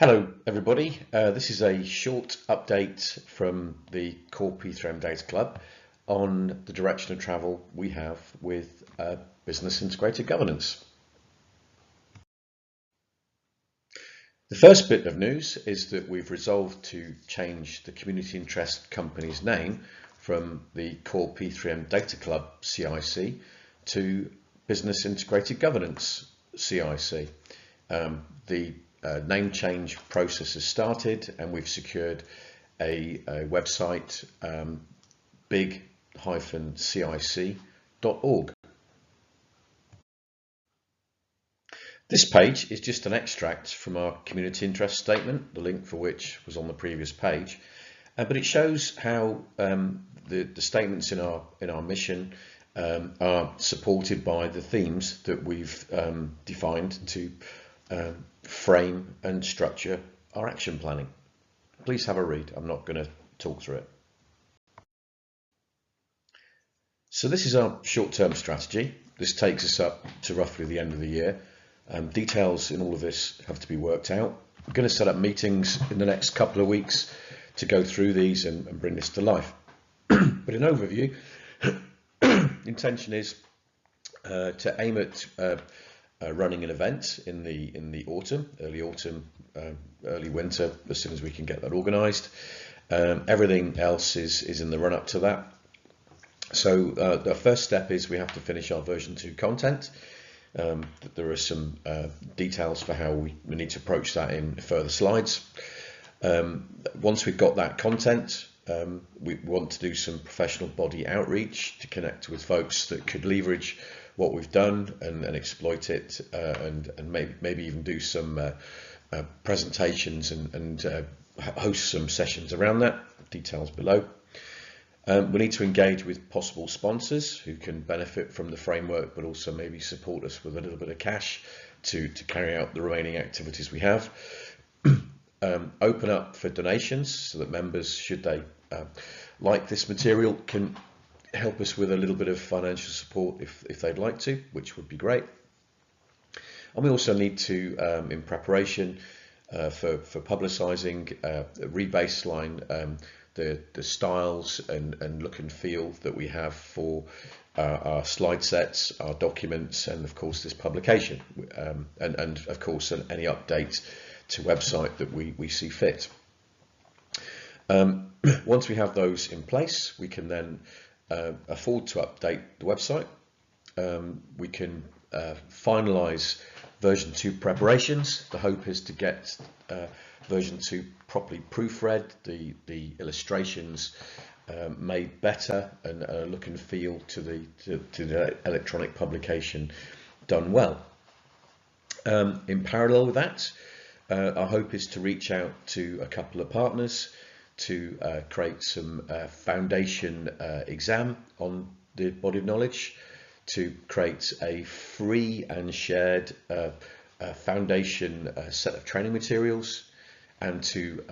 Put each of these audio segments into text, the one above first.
Hello everybody, this is a short update from the core P3M Data Club on the direction of travel we have with business integrated governance. The first bit of news is that we've resolved to change the community interest company's name from the core P3M Data Club CIC to Business Integrated Governance CIC. The name change process has started and we've secured a website, big-cic.org. This page is just an extract from our community interest statement, the link for which was on the previous page, but it shows how the statements in our mission are supported by the themes that we've defined to frame and structure our action planning. Please have a read. I'm not going to talk through it. So this is our short-term strategy. This takes us up to roughly the end of the year. Details in all of this have to be worked out. We're going to set up meetings in the next couple of weeks to go through these and bring this to life. But in overview, intention is to aim at running an event in the autumn, early winter, as soon as we can get that organised. Everything else is in the run up to that. So the first step is we have to finish our version 2 content. There are some details for how we need to approach that in further slides. Once we've got that content, we want to do some professional body outreach to connect with folks that could leverage what we've done and exploit it, and maybe even do some presentations and host some sessions around that. Details below. We need to engage with possible sponsors who can benefit from the framework, but also maybe support us with a little bit of cash to carry out the remaining activities we have. Open up for donations so that members, should they like this material, can help us with a little bit of financial support if they'd like to, which would be great. And we also need to, in preparation for publicising, re-baseline the styles and look and feel that we have for our slide sets, our documents, and of course this publication, and of course any updates to website that we see fit. Once we have those in place, we can then afford to update the website. We can finalize version 2 preparations. The hope is to get version 2 properly proofread, the illustrations made better, and look and feel to the electronic publication done well. In parallel with that, our hope is to reach out to a couple of partners to create some foundation exam on the body of knowledge, to create a free and shared foundation set of training materials, and to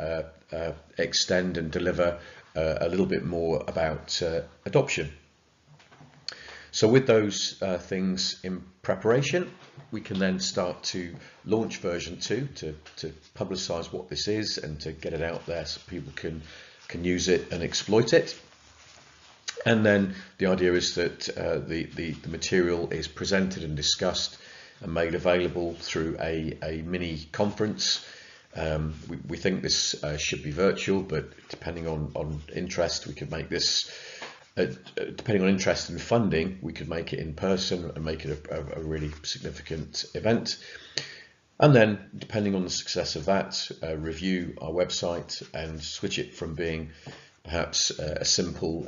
extend and deliver a little bit more about adoption. So with those things in preparation, we can then start to launch version 2 to publicize what this is and to get it out there so people can use it and exploit it. And then the idea is that the material is presented and discussed and made available through a mini conference. We think this should be virtual, but depending on interest, we could make this, depending on interest and funding, we could make it in person and make it a really significant event. And then, depending on the success of that, review our website and switch it from being perhaps a simple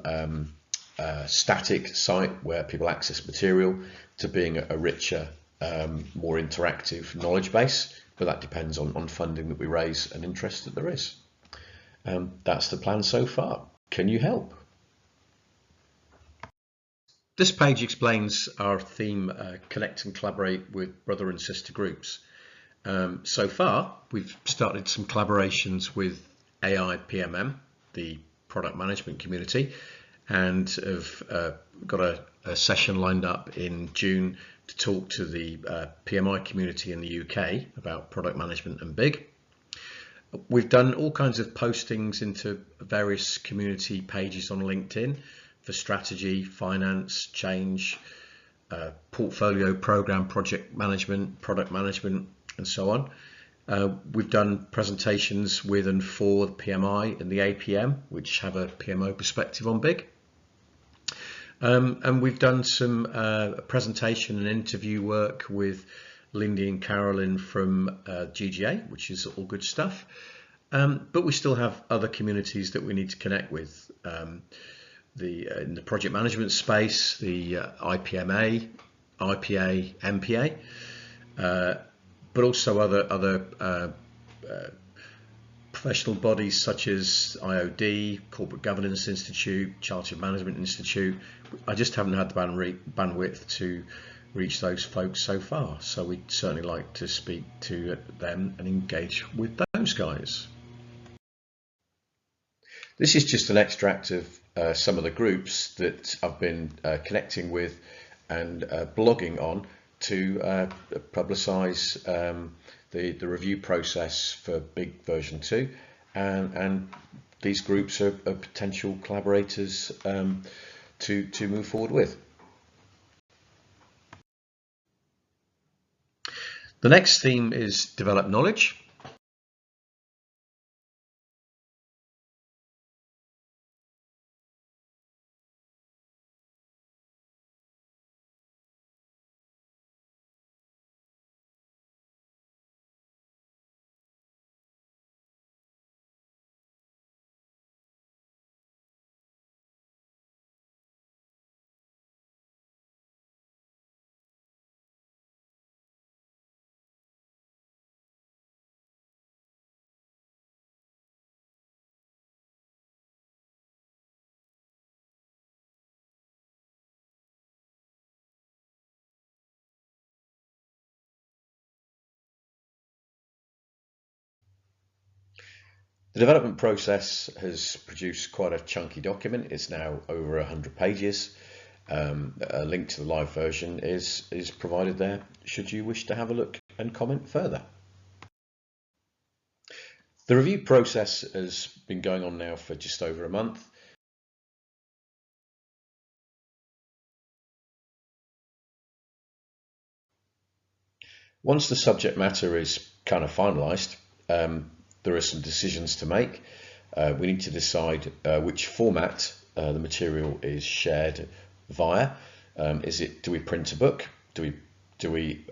static site where people access material to being a richer, more interactive knowledge base. But that depends on funding that we raise and interest that there is. That's the plan so far. Can you help? This page explains our theme, connect and collaborate with brother and sister groups. So far, we've started some collaborations with AI PMM, the product management community, and have got a session lined up in June to talk to the PMI community in the UK about product management and BIG. We've done all kinds of postings into various community pages on LinkedIn for strategy, finance, change, portfolio, program, project management, product management, and so on. We've done presentations with and for the PMI and the APM, which have a PMO perspective on BIG. And we've done some presentation and interview work with Lindy and Carolyn from GGA, which is all good stuff. But we still have other communities that we need to connect with. In the project management space, the IPMA, IPA, MPA, but also other professional bodies such as IOD, Corporate Governance Institute, Chartered Management Institute. I just haven't had the bandwidth to reach those folks so far, so we'd certainly like to speak to them and engage with those guys. This is just an extract of some of the groups that I've been connecting with and blogging on to publicize the review process for BIG version 2, and these groups are potential collaborators to move forward with. The next theme is develop knowledge. The development process has produced quite a chunky document. It's now over 100 pages. A link to the live version is provided there should you wish to have a look and comment further. The review process has been going on now for just over a month. Once the subject matter is kind of finalized, there are some decisions to make. We need to decide which format the material is shared via. Do we print a book? Do we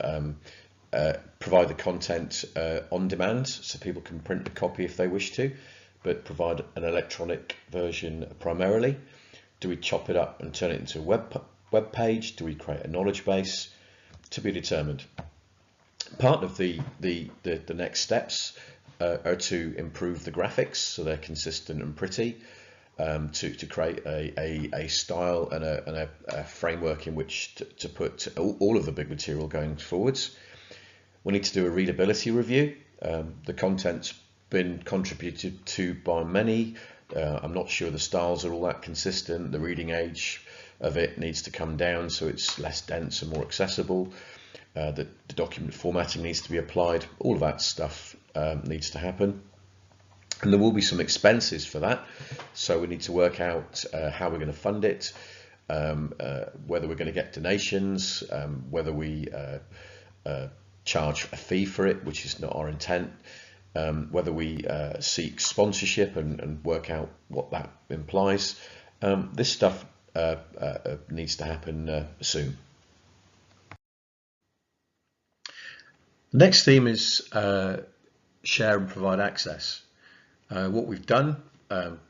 provide the content on demand so people can print a copy if they wish to, but provide an electronic version primarily? Do we chop it up and turn it into a web page? Do we create a knowledge base? To be determined. Part of the next steps are to improve the graphics so they're consistent and pretty, to create a style and a framework in which to put all of the BIG material going forwards. We need to do a readability review. The content's been contributed to by many. I'm not sure the styles are all that consistent. The reading age of it needs to come down so it's less dense and more accessible. The document formatting needs to be applied. All of that stuff needs to happen, and there will be some expenses for that, so we need to work out how we're going to fund it, whether we're going to get donations, whether we charge a fee for it, which is not our intent, whether we seek sponsorship and work out what that implies. This stuff needs to happen soon. The next theme is share and provide access. What we've done,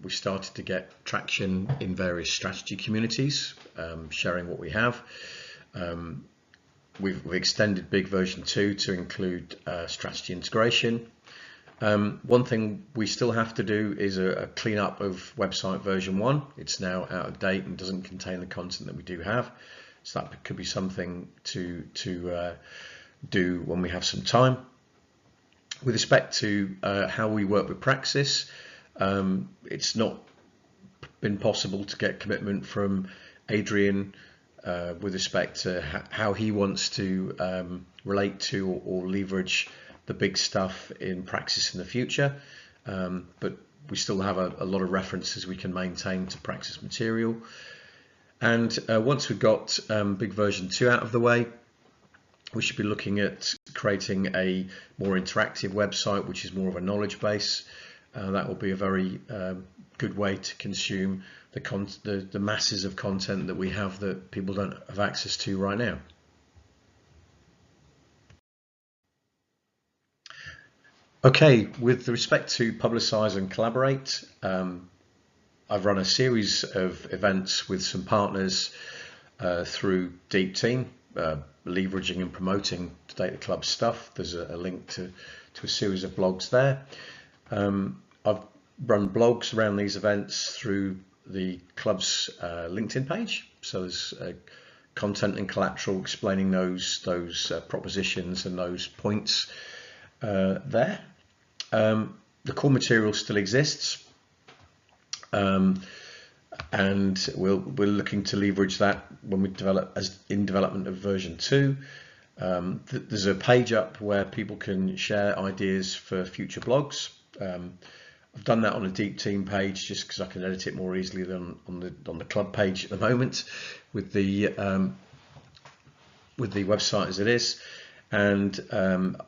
we've started to get traction in various strategy communities, sharing what we have. We've extended BIG version 2 to include strategy integration. One thing we still have to do is a cleanup of website version 1. It's now out of date and doesn't contain the content that we do have. So that could be something to do when we have some time. With respect to how we work with Praxis, it's not been possible to get commitment from Adrian with respect to how he wants to relate to or leverage the big stuff in practice in the future, but we still have a lot of references we can maintain to practice material. And once we've got big version 2 out of the way, we should be looking at creating a more interactive website, which is more of a knowledge base. That will be a very good way to consume the masses of content that we have that people don't have access to right now. Okay, with respect to publicize and collaborate, I've run a series of events with some partners through Deep Team, leveraging and promoting Data Club stuff. There's a link to a series of blogs there. I've run blogs around these events through the club's LinkedIn page. So there's content and collateral explaining those propositions and those points there. The core material still exists, and we're looking to leverage that when we in development of version 2. There's a page up where people can share ideas for future blogs. I've done that on a Deep Team page just because I can edit it more easily than on the club page at the moment with the website as it is. And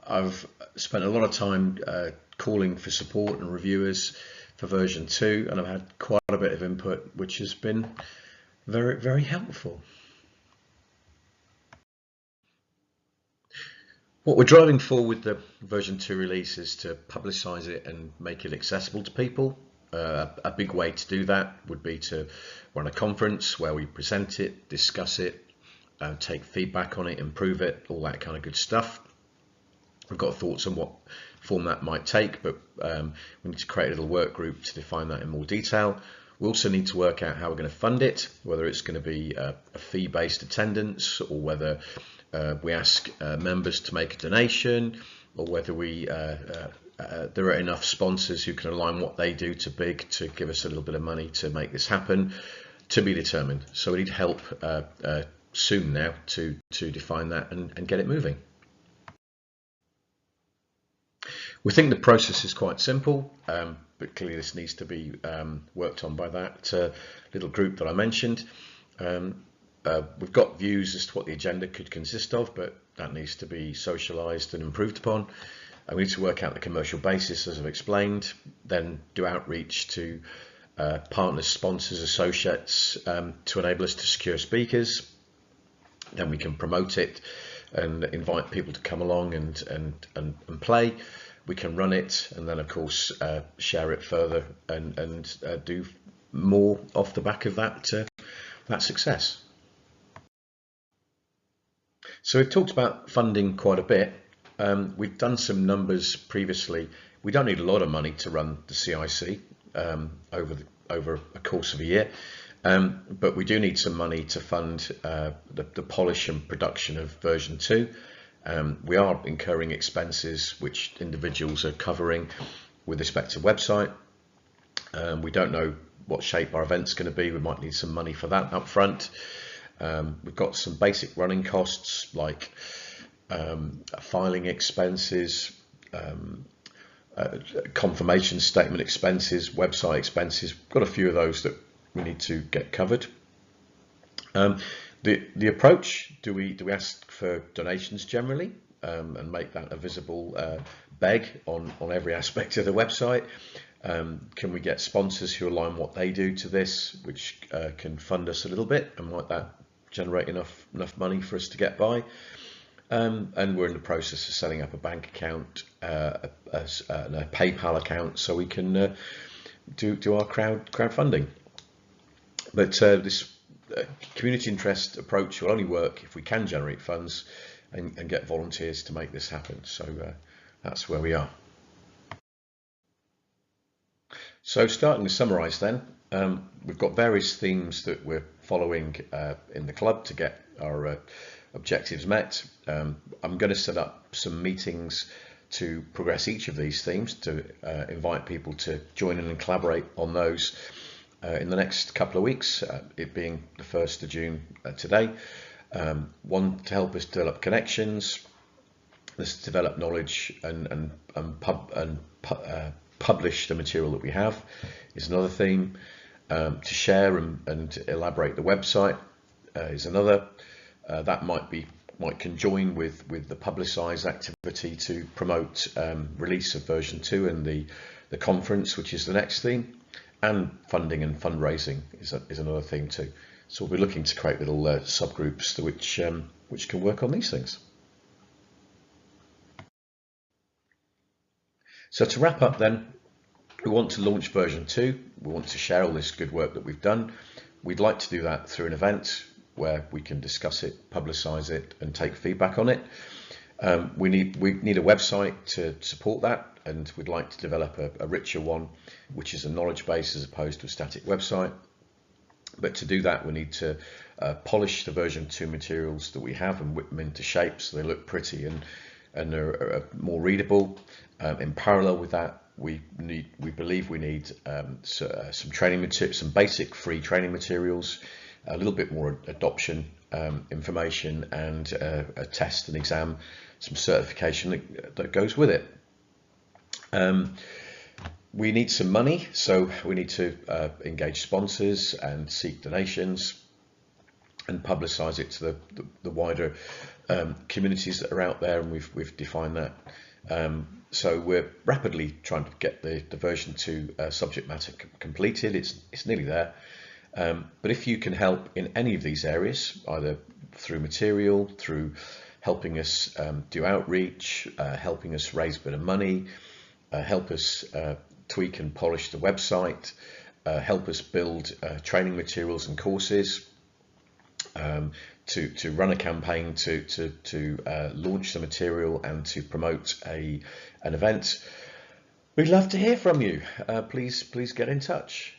I've spent a lot of time calling for support and reviewers for version 2, and I've had quite a bit of input, which has been very, very helpful. What we're driving for with the version 2 release is to publicize it and make it accessible to people. A big way to do that would be to run a conference where we present it, discuss it, take feedback on it, improve it, all that kind of good stuff. We've got thoughts on what form that might take, but we need to create a little work group to define that in more detail. We also need to work out how we're going to fund it, whether it's going to be a fee-based attendance, or whether we ask members to make a donation, or whether there are enough sponsors who can align what they do to BIG to give us a little bit of money to make this happen, to be determined. So we need help soon now to define that and get it moving. We think the process is quite simple, but clearly this needs to be worked on by that little group that I mentioned. We've got views as to what the agenda could consist of, but that needs to be socialised and improved upon. We need to work out the commercial basis, as I've explained, then do outreach to partners, sponsors, associates to enable us to secure speakers. Then we can promote it and invite people to come along and play. We can run it, and then of course share it further and do more off the back of that success. So we've talked about funding quite a bit. We've done some numbers previously. We don't need a lot of money to run the CIC over a course of a year, but we do need some money to fund the polish and production of version 2. We are incurring expenses which individuals are covering with respect to website. We don't know what shape our event's going to be. We might need some money for that up front. We've got some basic running costs like filing expenses, confirmation statement expenses, website expenses. We've got a few of those that we need to get covered. The approach, do we ask for donations generally and make that a visible beg on every aspect of the website? Can we get sponsors who align what they do to this, which can fund us a little bit, and might that generate enough money for us to get by? And we're in the process of setting up a bank account, a PayPal account, so we can do our crowdfunding. But this community interest approach will only work if we can generate funds and get volunteers to make this happen. So that's where we are. So starting to summarise then, we've got various themes that we're following in the club to get our objectives met. I'm going to set up some meetings to progress each of these themes, to invite people to join in and collaborate on those in the next couple of weeks, it being the 1st of June today. One to help us develop connections, us develop knowledge and publish the material that we have is another theme. To share and elaborate the website is another. That might conjoin with the publicise activity to promote release of version 2 and the conference, which is the next theme. And funding and fundraising is another theme too. So we'll be looking to create little subgroups which can work on these things. So to wrap up then, we want to launch version 2. We want to share all this good work that we've done. We'd like to do that through an event where we can discuss it, publicize it, and take feedback on it. We need a website to support that, and we'd like to develop a richer one, which is a knowledge base as opposed to a static website. But to do that, we need to polish the version 2 materials that we have and whip them into shape so they look pretty and are more readable. In parallel with that, we believe we need some training materials, some basic free training materials, a little bit more adoption information, and a test and exam, some certification that goes with it. We need some money, so we need to engage sponsors and seek donations and publicize it to the wider communities that are out there, and we've defined that. So we're rapidly trying to get the version 2 subject matter completed. It's nearly there. But if you can help in any of these areas, either through material, through helping us do outreach, helping us raise a bit of money, help us tweak and polish the website, help us build training materials and courses, to run a campaign to launch the material and to promote an event, we'd love to hear from you. Please get in touch.